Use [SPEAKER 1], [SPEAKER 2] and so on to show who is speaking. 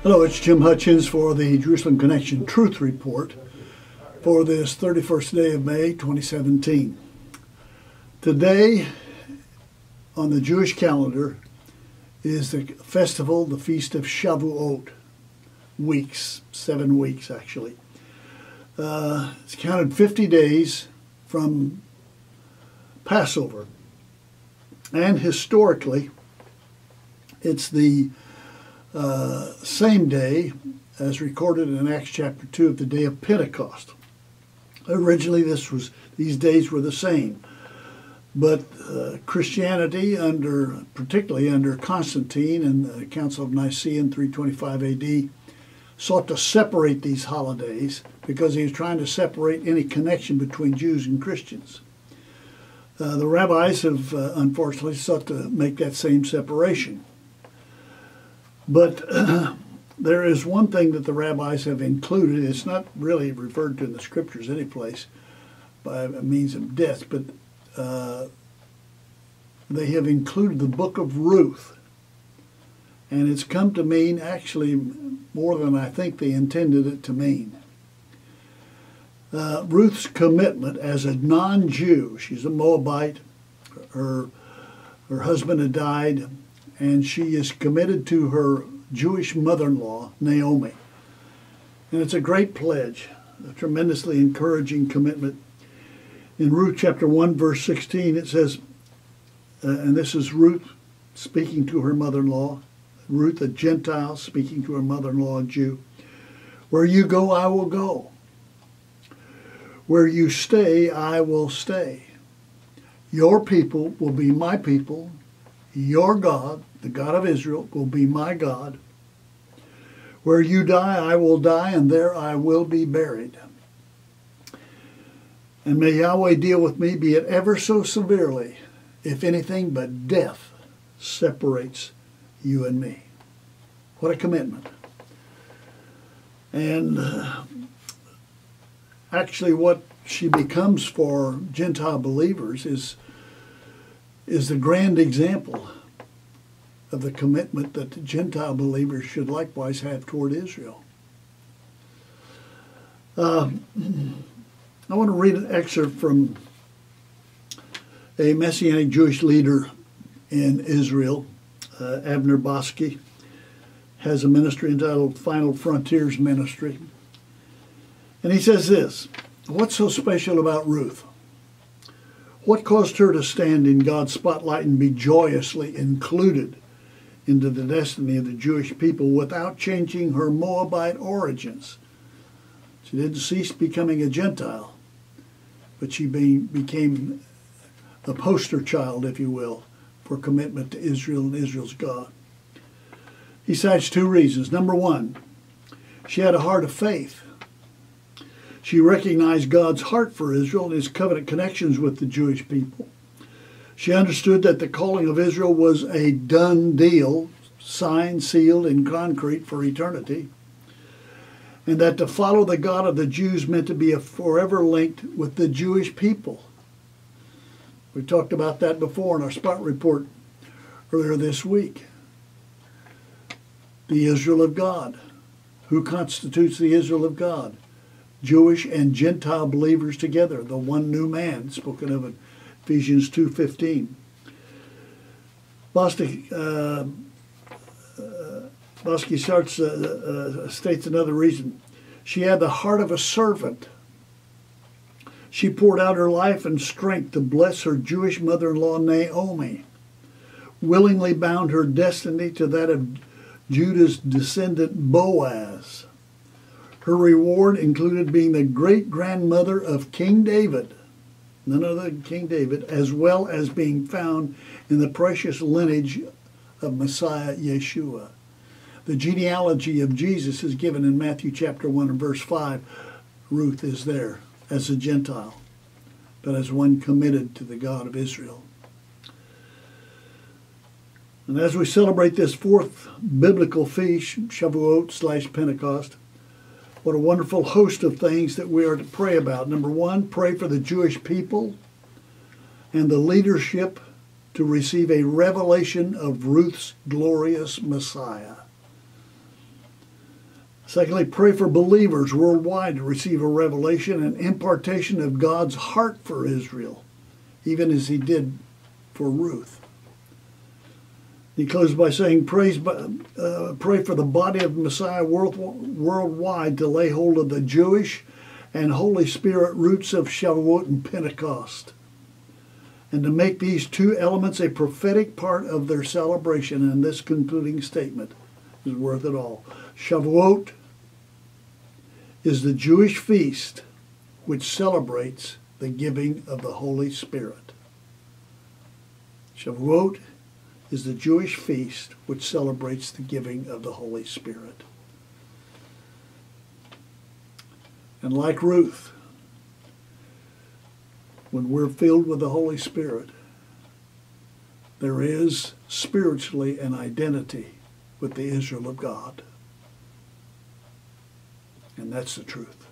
[SPEAKER 1] Hello, it's Jim Hutchins for the Jerusalem Connection Truth Report for this 31st day of May 2017. Today on the Jewish calendar is the festival, the Feast of Shavuot. 7 weeks actually. It's counted 50 days from Passover. And historically, it's the same day as recorded in Acts chapter 2 of the day of Pentecost. Originally these days were the same, but Christianity, particularly under Constantine and the Council of Nicaea in 325 AD, sought to separate these holidays because he was trying to separate any connection between Jews and Christians. The rabbis have unfortunately sought to make that same separation. But there is one thing that the rabbis have included. It's not really referred to in the scriptures any place by means of death, but they have included the book of Ruth. And it's come to mean actually more than I think they intended it to mean. Ruth's commitment as a non-Jew, she's a Moabite, her husband had died, and she is committed to her Jewish mother-in-law, Naomi. And it's a great pledge, a tremendously encouraging commitment. In Ruth chapter 1, verse 16, it says, and this is Ruth speaking to her mother-in-law, Ruth, a Gentile, speaking to her mother-in-law, a Jew. Where you go, I will go. Where you stay, I will stay. Your people will be my people. Your God, the God of Israel, will be my God. Where you die, I will die, and there I will be buried. And may Yahweh deal with me, be it ever so severely, if anything but death separates you and me. What a commitment. And actually what she becomes for Gentile believers is the grand example of the commitment that the Gentile believers should likewise have toward Israel. I want to read an excerpt from a Messianic Jewish leader in Israel, Abner Bosky, has a ministry entitled Final Frontiers Ministry. And he says this, what's so special about Ruth? What caused her to stand in God's spotlight and be joyously included into the destiny of the Jewish people without changing her Moabite origins? She didn't cease becoming a Gentile, but she became a poster child, if you will, for commitment to Israel and Israel's God. He cites 2 reasons. Number 1, she had a heart of faith. She recognized God's heart for Israel and his covenant connections with the Jewish people. She understood that the calling of Israel was a done deal, signed, sealed, in concrete for eternity, and that to follow the God of the Jews meant to be forever linked with the Jewish people. We talked about that before in our spot report earlier this week. The Israel of God. Who constitutes the Israel of God? Jewish and Gentile believers together, the one new man, spoken of in Ephesians 2:15. Bosky states another reason. She had the heart of a servant. She poured out her life and strength to bless her Jewish mother-in-law Naomi, willingly bound her destiny to that of Judah's descendant Boaz. Her reward included being the great-grandmother of King David, none other than King David, as well as being found in the precious lineage of Messiah Yeshua. The genealogy of Jesus is given in Matthew chapter 1 and verse 5. Ruth is there as a Gentile, but as one committed to the God of Israel. And as we celebrate this 4th biblical feast, Shavuot/Pentecost, what a wonderful host of things that we are to pray about. Number 1, pray for the Jewish people and the leadership to receive a revelation of Ruth's glorious Messiah. Secondly, pray for believers worldwide to receive a revelation and impartation of God's heart for Israel, even as he did for Ruth. He closed by saying, pray for the body of Messiah worldwide to lay hold of the Jewish and Holy Spirit roots of Shavuot and Pentecost, and to make these two elements a prophetic part of their celebration. And this concluding statement is worth it all. Shavuot is the Jewish feast which celebrates the giving of the Holy Spirit. Shavuot is the Jewish feast which celebrates the giving of the Holy Spirit. And like Ruth, when we're filled with the Holy Spirit, there is spiritually an identity with the Israel of God. And that's the truth.